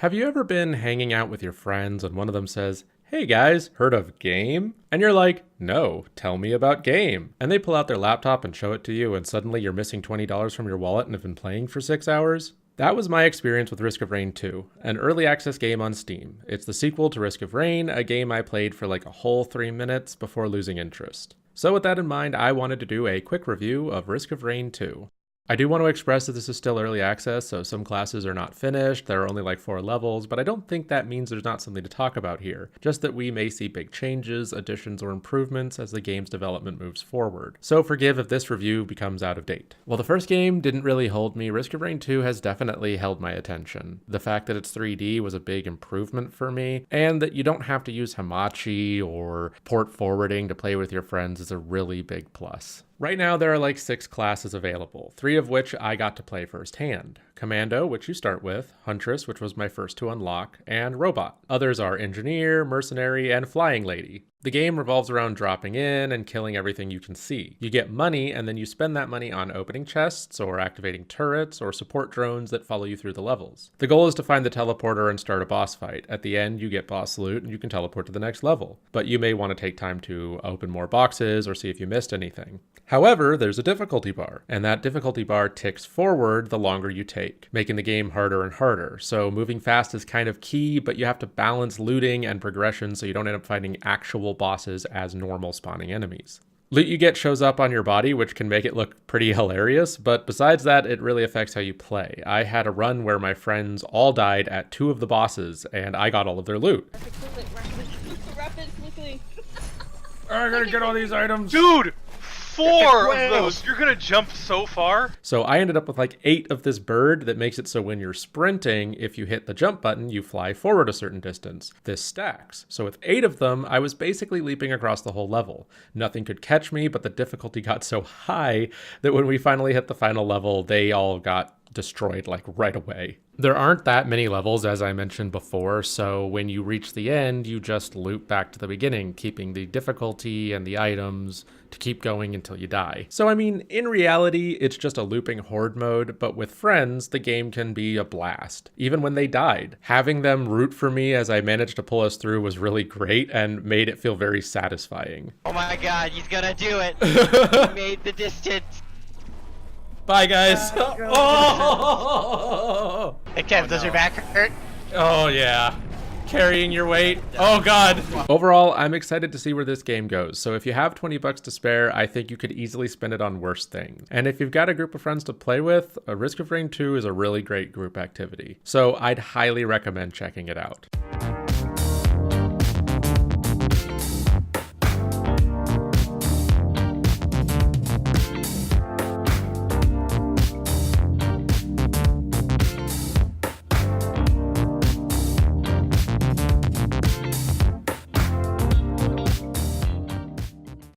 Have you ever been hanging out with your friends and one of them says, "Hey guys, heard of Game?" And you're like, "No, tell me about Game." And they pull out their laptop and show it to you, and suddenly you're missing $20 from your wallet and have been playing for 6 hours? That was my experience with Risk of Rain 2, an early access game on Steam. It's the sequel to Risk of Rain, a game I played for like a whole 3 minutes before losing interest. So with that in mind, I wanted to do a quick review of Risk of Rain 2. I do want to express that this is still early access, so some classes are not finished, there are only like 4 levels, but I don't think that means there's not something to talk about here, just that we may see big changes, additions, or improvements as the game's development moves forward. So forgive if this review becomes out of date. While the first game didn't really hold me, Risk of Rain 2 has definitely held my attention. The fact that it's 3D was a big improvement for me, and that you don't have to use Hamachi or port forwarding to play with your friends is a really big plus. Right now, there are like 6 classes available, 3 of which I got to play firsthand. Commando, which you start with, Huntress, which was my first to unlock, and Robot. Others are Engineer, Mercenary, and Flying Lady. The game revolves around dropping in and killing everything you can see. You get money, and then you spend that money on opening chests, or activating turrets, or support drones that follow you through the levels. The goal is to find the teleporter and start a boss fight. At the end, you get boss loot, and you can teleport to the next level. But you may want to take time to open more boxes, or see if you missed anything. However, there's a difficulty bar, and that difficulty bar ticks forward the longer you take, making the game harder and harder. So moving fast is kind of key, but you have to balance looting and progression so you don't end up fighting actual bosses as normal spawning enemies. Loot you get shows up on your body, which can make it look pretty hilarious, but besides that, it really affects how you play. I had a run where my friends all died at 2 of the bosses, and I got all of their loot. Rapid, quickly. I gotta get all these items! Dude! 4 of those! You're gonna jump so far? So I ended up with like 8 of this bird that makes it so when you're sprinting, if you hit the jump button, you fly forward a certain distance. This stacks. So with 8 of them, I was basically leaping across the whole level. Nothing could catch me, but the difficulty got so high that when we finally hit the final level, they all got destroyed like right away. There aren't that many levels, as I mentioned before, so when you reach the end, you just loop back to the beginning, keeping the difficulty and the items to keep going until you die. So I mean, in reality, it's just a looping horde mode, but with friends, the game can be a blast. Even when they died, having them root for me as I managed to pull us through was really great and made it feel very satisfying. Oh my god, he's gonna do it! He made the distance! Bye, guys. Oh! Hey Kev, does your back hurt? Oh, yeah. Carrying your weight. Oh, God. Overall, I'm excited to see where this game goes. So if you have 20 bucks to spare, I think you could easily spend it on worse things. And if you've got a group of friends to play with, Risk of Rain 2 is a really great group activity. So I'd highly recommend checking it out.